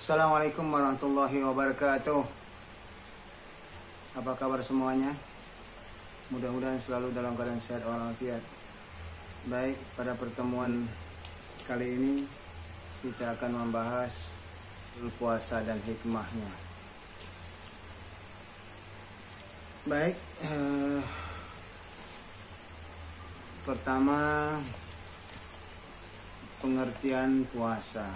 Assalamualaikum warahmatullahi wabarakatuh. Apa kabar semuanya? Mudah-mudahan selalu dalam keadaan sehat walafiat. Baik, pada pertemuan kali ini kita akan membahas puasa dan hikmahnya. Baik, pertama pengertian puasa.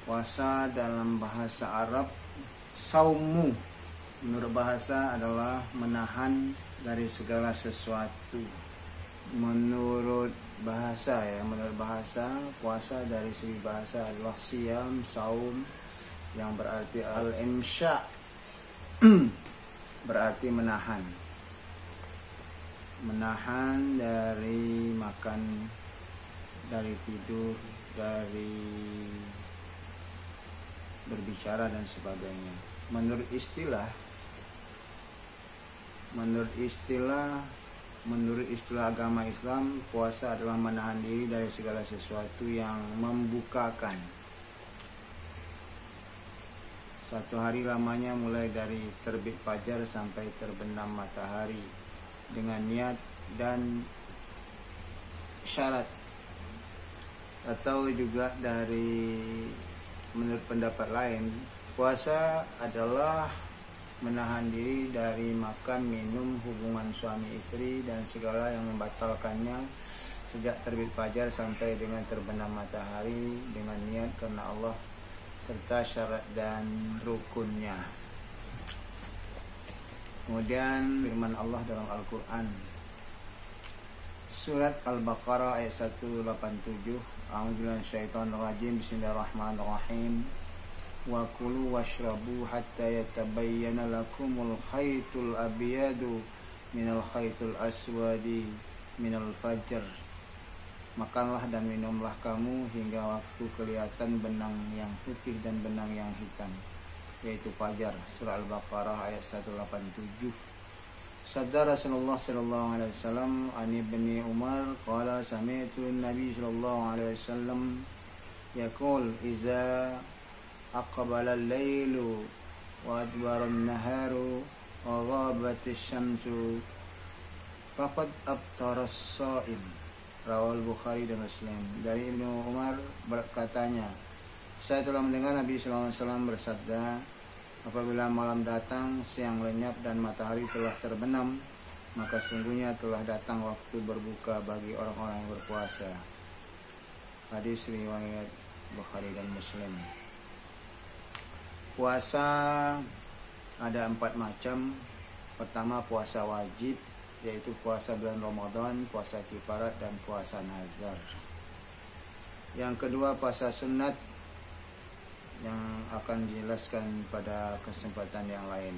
Puasa dalam bahasa Arab saumu, menurut bahasa adalah menahan dari segala sesuatu. Menurut bahasa puasa dari segi bahasa adalah siam, saum, yang berarti al-imsya berarti menahan dari makan, dari tidur, dari berbicara dan sebagainya. Menurut istilah agama Islam, puasa adalah menahan diri dari segala sesuatu yang membukakan. Satu hari lamanya mulai dari terbit fajar sampai terbenam matahari, dengan niat dan syarat. Atau juga dari menurut pendapat lain, puasa adalah menahan diri dari makan, minum, hubungan suami istri dan segala yang membatalkannya sejak terbit fajar sampai dengan terbenam matahari, dengan niat karena Allah serta syarat dan rukunnya. Kemudian firman Allah dalam Al-Quran, surat Al-Baqarah ayat 187, a'udzubillahi minasyaitonir rajim, bismillahirrahmanirrahim, wa kulu washrabu hatta yatabayyana lakumul khaytul abyadu minal khaytul aswadi minal fajr. Makanlah dan minumlah kamu hingga waktu kelihatan benang yang putih dan benang yang hitam, yaitu fajar. Surah Al-Baqarah ayat 187. Sabda Rasulullah sallallahu alaihi wasallam, an Ibni Umar qala sami'tu Nabi sallallahu alaihi wasallam yaqul iza aqbala al-lailu wa adbara an-naharu wa ghabat asy-syamsu faqad aftara as-shaim. Rawal Bukhari dan Muslim. Dari Ibnu Umar berkatanya, saya telah mendengar Nabi sallallahu alaihi wasallam bersabda, apabila malam datang, siang lenyap dan matahari telah terbenam, maka sungguhnya telah datang waktu berbuka bagi orang-orang yang berpuasa. Hadis riwayat Bukhari dan Muslim. Puasa ada 4 macam. Pertama, puasa wajib, yaitu puasa bulan Ramadan, puasa kifarat dan puasa nazar. Yang kedua, puasa sunat, yang akan dijelaskan pada kesempatan yang lain.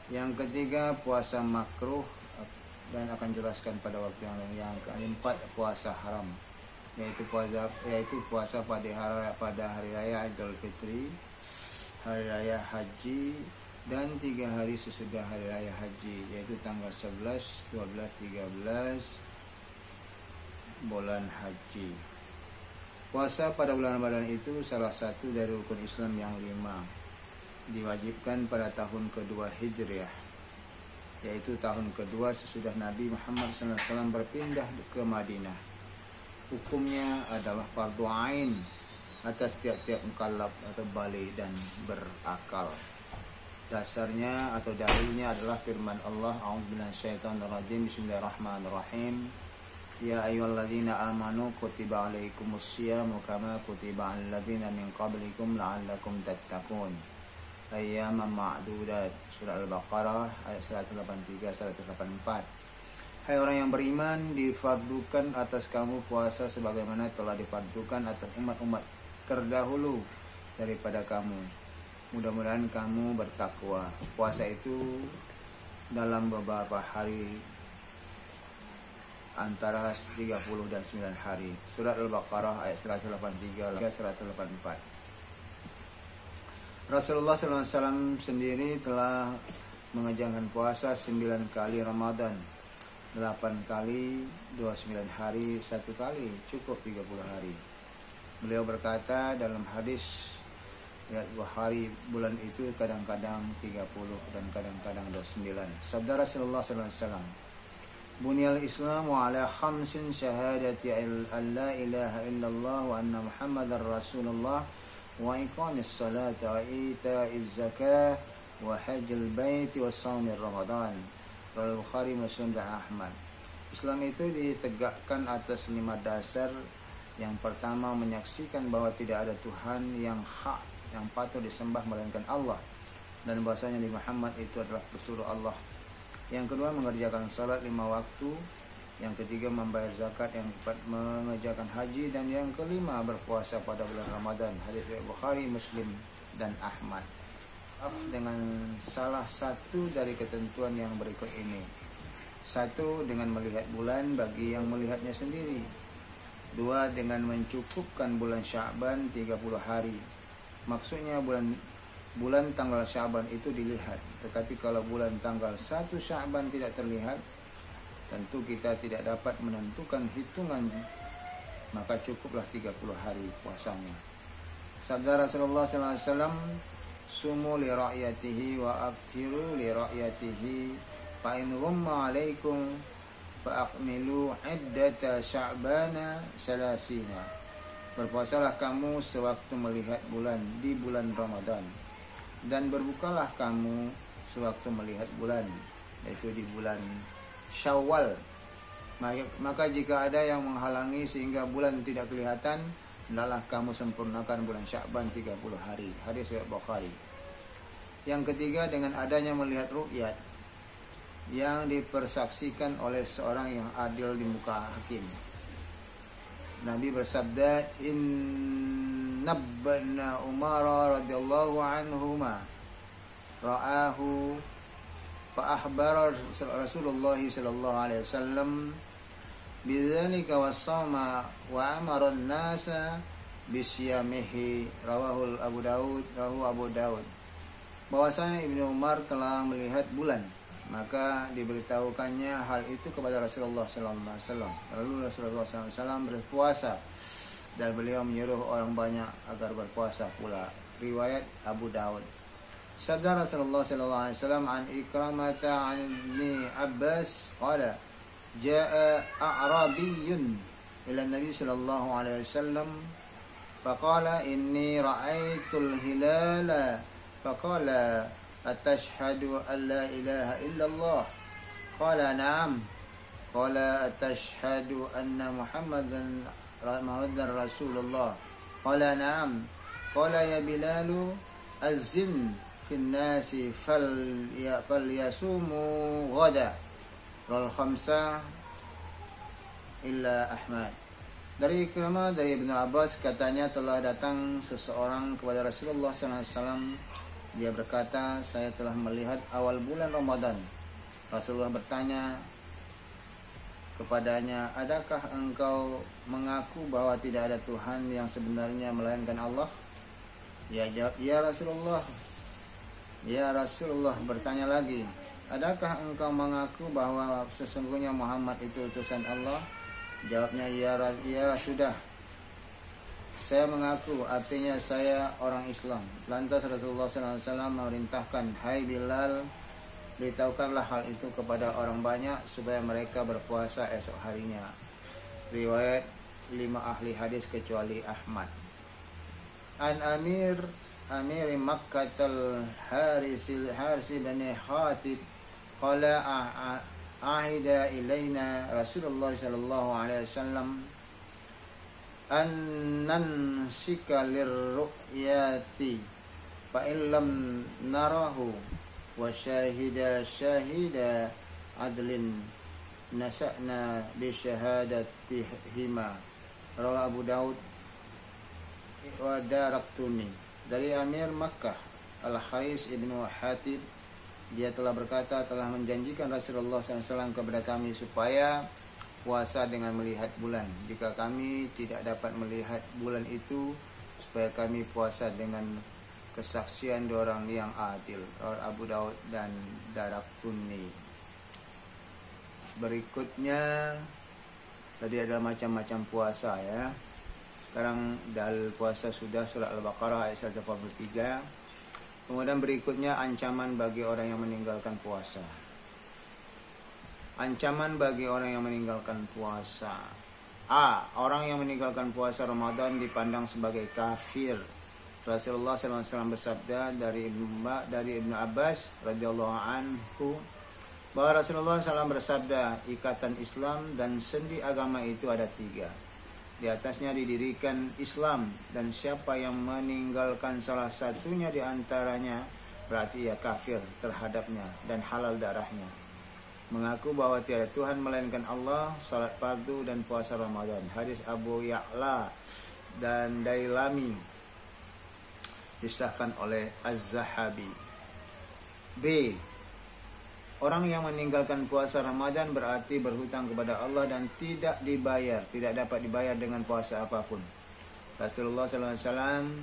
Yang ketiga, puasa makruh, dan akan dijelaskan pada waktu yang lain. Yang keempat, puasa haram, yaitu puasa pada hari raya Idul Fitri, hari raya haji, dan 3 hari sesudah hari raya haji, yaitu tanggal 11, 12, 13 bulan haji. Puasa pada bulan Ramadan itu salah satu dari rukun Islam yang 5, diwajibkan pada tahun kedua Hijriah, yaitu tahun kedua sesudah Nabi Muhammad SAW berpindah ke Madinah. Hukumnya adalah fardu ain atas tiap-tiap mukallaf atau baligh dan berakal. Dasarnya atau dalilnya adalah firman Allah, a'udzubillahi minasyaitonir rajim, bismillahirrahmanirrahim, ya ayyuhalladzina amanu kutiba alaikumusyamu kama kutiba alal ladzina min qablikum la'allakum tattaqun, ayyaman ma'dudat. Surah Al-Baqarah ayat 183-184. Hai orang yang beriman, difardukan atas kamu puasa sebagaimana telah difardukan atas umat-umat terdahulu daripada kamu. Mudah-mudahan kamu bertakwa. Puasa itu dalam beberapa hari antara 30 dan 9 hari. Surat Al-Baqarah ayat 183-184. Rasulullah SAW sendiri telah mengerjakan puasa 9 kali Ramadan 8 kali 29 hari, 1 kali cukup 30 hari. Beliau berkata dalam hadis riwayat Bukhari, bulan itu kadang-kadang 30 dan kadang-kadang 29. Sabda Rasulullah sallallahu alaihi wasallam, "Bunyal Islamu ala khamsin syahadati an la ilaha illallah wa anna Muhammadar Rasulullah wa iqamis salati wa ita'iz zakah wa hajjil baiti wa shaumir Ramadan." Riwayat Bukhari, Muslim dan Ahmad. Islam itu ditegakkan atas 5 dasar. Yang pertama, menyaksikan bahwa tidak ada Tuhan yang hak yang patut disembah melainkan Allah, dan bahwasanya Nabi Muhammad itu adalah pesuruh Allah. Yang kedua, mengerjakan salat 5 waktu. Yang ketiga, membayar zakat. Yang keempat, mengerjakan haji. Dan yang kelima, berpuasa pada bulan Ramadan. Hadis riwayat Bukhari, Muslim dan Ahmad. Dengan salah satu dari ketentuan yang berikut ini. 1. Dengan melihat bulan bagi yang melihatnya sendiri. 2. Dengan mencukupkan bulan Sya'ban 30 hari. Maksudnya bulan tanggal Sya'ban itu dilihat. Tetapi kalau bulan tanggal 1 Sya'ban tidak terlihat, tentu kita tidak dapat menentukan hitungan, maka cukuplah 30 hari puasanya. Sabda Rasulullah SAW, "Sumu li ra'yatihi wa abtiru li ra'yatihi, fa in ghumma alaikum fa aqmilu iddata sya'bana salasina." Berpuasalah kamu sewaktu melihat bulan di bulan Ramadan, dan berbukalah kamu sewaktu melihat bulan, yaitu di bulan Syawal. Maka jika ada yang menghalangi sehingga bulan tidak kelihatan, hendaklah kamu sempurnakan bulan Sya'ban 30 hari. Hadis riwayat Bukhari. Yang ketiga, dengan adanya melihat ru'yat yang dipersaksikan oleh seorang yang adil di muka hakim. Nabi bersabda, "Innabna Umar radhiyallahu anhuma ra'ahu fa akhbara Rasulullah sallallahu alaihi wasallam bidzalika wasama wa amara an-nasa bisyamihi." Rawahu Abu Daud. Bahwasanya Ibnu Umar telah melihat bulan, maka diberitahukannya hal itu kepada Rasulullah SAW. Lalu Rasulullah SAW berpuasa, dan beliau menyuruh orang banyak agar berpuasa pula. Riwayat Abu Daud. Sabda Rasulullah SAW an Ikramata an Ibni Abbas qala, "Ja'a a'rabiyyun ila Nabi sallallahu alaihi wasallam faqala inni ra'aitul hilala faqala atashhadu an la ilaha illallah, qala na'am, qala atashhadu anna Muhammadan Rasulullah, qala na'am, qala ya Bilalu azzin fin nasi falyasumu ghada." Rawal khamsah illa Ahmad. Dari Ikramah dari Ibnu Abbas, katanya telah datang seseorang kepada Rasulullah SAW. Dia berkata, "Saya telah melihat awal bulan Ramadan." Rasulullah bertanya kepadanya, "Adakah engkau mengaku bahwa tidak ada Tuhan yang sebenarnya melainkan Allah?" Dia jawab, "Ya Rasulullah." Ya Rasulullah bertanya lagi, "Adakah engkau mengaku bahwa sesungguhnya Muhammad itu utusan Allah?" Jawabnya, ya sudah. "Saya mengaku," artinya saya orang Islam. Lantas Rasulullah SAW memerintahkan, "Hai Bilal, beritahukanlah hal itu kepada orang banyak supaya mereka berpuasa esok harinya." Riwayat 5 ahli hadis kecuali Ahmad. An Amir Makkah Haris bin Khatib qala ahida ilaina Rasulullah sallallahu alaihi wasallam an nansika lirru'yati fa illam narahu wa syahida adlin nasa'na bi syahadatihima. Rawahu Abu Daud wa Daraqutni. Dari Amir Makkah Al-Haris ibnu Hatib, dia telah berkata, telah menjanjikan Rasulullah SAW kepada kami supaya puasa dengan melihat bulan. Jika kami tidak dapat melihat bulan itu, supaya kami puasa dengan kesaksian dua orang yang adil. Abu Daud dan Daraqutni. Berikutnya tadi adalah macam-macam puasa ya. Sekarang dalil puasa sudah surat Al-Baqarah ayat 143. Kemudian berikutnya ancaman bagi orang yang meninggalkan puasa. Ancaman bagi orang yang meninggalkan puasa. A. Orang yang meninggalkan puasa Ramadan dipandang sebagai kafir. Rasulullah SAW bersabda dari Ibnu Abbas radhiyallahu anhu bahwa Rasulullah SAW bersabda, ikatan Islam dan sendi agama itu ada 3. Di atasnya didirikan Islam, dan siapa yang meninggalkan salah satunya di antaranya berarti ia kafir terhadapnya dan halal darahnya. Mengaku bahwa tiada Tuhan melainkan Allah, salat fardu dan puasa Ramadan. Hadis Abu Ya'la dan Dailami, disahkan oleh Az-Zahabi. B. Orang yang meninggalkan puasa Ramadan berarti berhutang kepada Allah dan tidak dapat dibayar dengan puasa apapun. Rasulullah SAW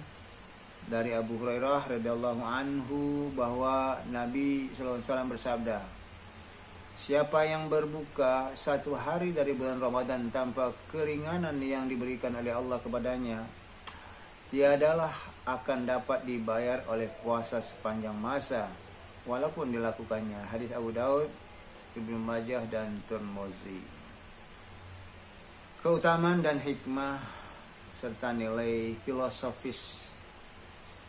dari Abu Hurairah radhiyallahu anhu bahwa Nabi SAW bersabda, siapa yang berbuka 1 hari dari bulan Ramadan tanpa keringanan yang diberikan oleh Allah kepadanya, tiadalah akan dapat dibayar oleh puasa sepanjang masa, walaupun dilakukannya. Hadis Abu Daud, Ibnu Majah dan Tirmizi. Keutamaan dan hikmah serta nilai filosofis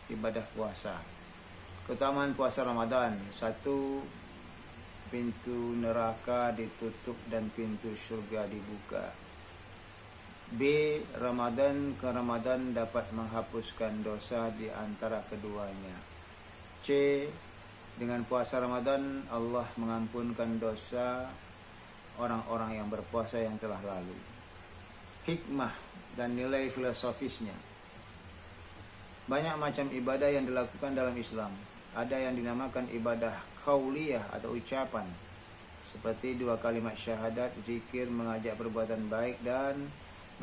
ibadah puasa. Keutamaan puasa Ramadan. 1. Pintu neraka ditutup dan pintu surga dibuka. B. Ramadan ke Ramadan dapat menghapuskan dosa di antara keduanya. C. Dengan puasa Ramadan, Allah mengampunkan dosa orang-orang yang berpuasa yang telah lalu. Hikmah dan nilai filosofisnya. Banyak macam ibadah yang dilakukan dalam Islam. Ada yang dinamakan ibadah qauliyah atau ucapan, seperti 2 kalimat syahadat, zikir, mengajak perbuatan baik dan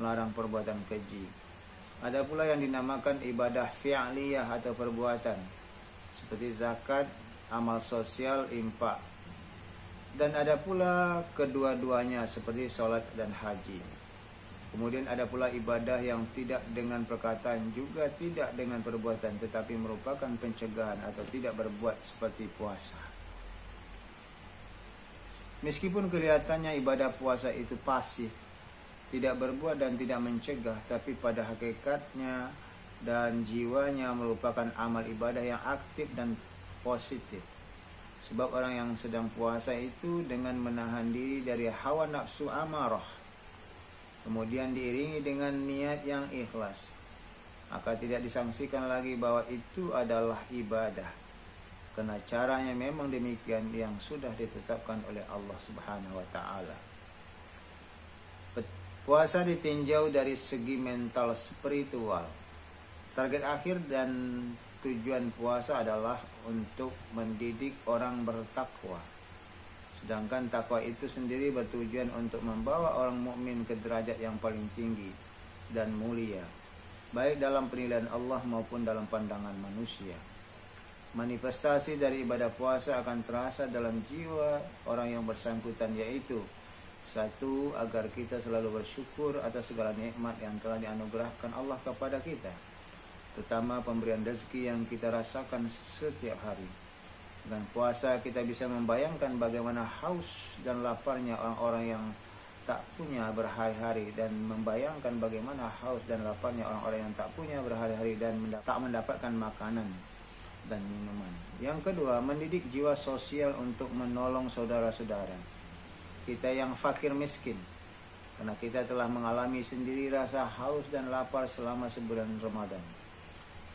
melarang perbuatan keji. Ada pula yang dinamakan ibadah fi'liyah atau perbuatan, seperti zakat, amal sosial, infak. Dan ada pula kedua-duanya seperti sholat dan haji. Kemudian ada pula ibadah yang tidak dengan perkataan juga tidak dengan perbuatan, tetapi merupakan pencegahan atau tidak berbuat, seperti puasa. Meskipun kelihatannya ibadah puasa itu pasif, tidak berbuat dan tidak mencegah, tapi pada hakikatnya dan jiwanya merupakan amal ibadah yang aktif dan positif. Sebab orang yang sedang puasa itu dengan menahan diri dari hawa nafsu amarah, kemudian diiringi dengan niat yang ikhlas, maka tidak disangsikan lagi bahwa itu adalah ibadah, karena caranya memang demikian yang sudah ditetapkan oleh Allah Subhanahu wa taala. Puasa ditinjau dari segi mental spiritual. Target akhir dan tujuan puasa adalah untuk mendidik orang bertakwa. Sedangkan takwa itu sendiri bertujuan untuk membawa orang mukmin ke derajat yang paling tinggi dan mulia, baik dalam penilaian Allah maupun dalam pandangan manusia. Manifestasi dari ibadah puasa akan terasa dalam jiwa orang yang bersangkutan, yaitu 1. Agar kita selalu bersyukur atas segala nikmat yang telah dianugerahkan Allah kepada kita, terutama pemberian rezeki yang kita rasakan setiap hari. Dengan puasa kita bisa membayangkan bagaimana haus dan laparnya orang-orang yang tak punya berhari-hari, dan membayangkan bagaimana haus dan laparnya orang-orang yang tak punya berhari-hari dan tak mendapatkan makanan dan minuman. Yang kedua, mendidik jiwa sosial untuk menolong saudara-saudara kita yang fakir miskin, karena kita telah mengalami sendiri rasa haus dan lapar selama sebulan Ramadan.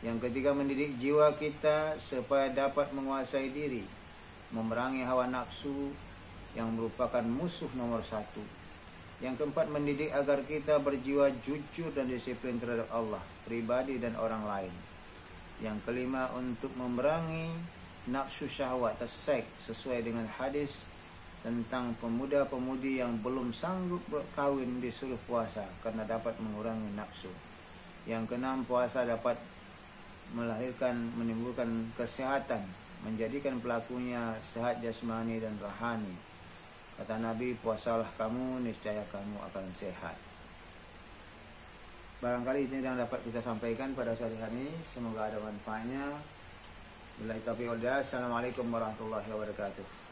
Yang ketiga, mendidik jiwa kita supaya dapat menguasai diri, memerangi hawa nafsu yang merupakan musuh nomor 1. Yang keempat, mendidik agar kita berjiwa jujur dan disiplin terhadap Allah, pribadi dan orang lain. Yang kelima, untuk memerangi nafsu syahwat atau seks sesuai dengan hadis tentang pemuda-pemudi yang belum sanggup berkawin disuruh puasa karena dapat mengurangi nafsu. Yang keenam, puasa dapat menimbulkan kesehatan, menjadikan pelakunya sehat jasmani dan rohani. Kata Nabi, puasalah kamu, niscaya kamu akan sehat. Barangkali ini yang dapat kita sampaikan pada sore hari ini. Semoga ada manfaatnya. Billahi taufiq wal hidayah. Assalamualaikum warahmatullahi wabarakatuh.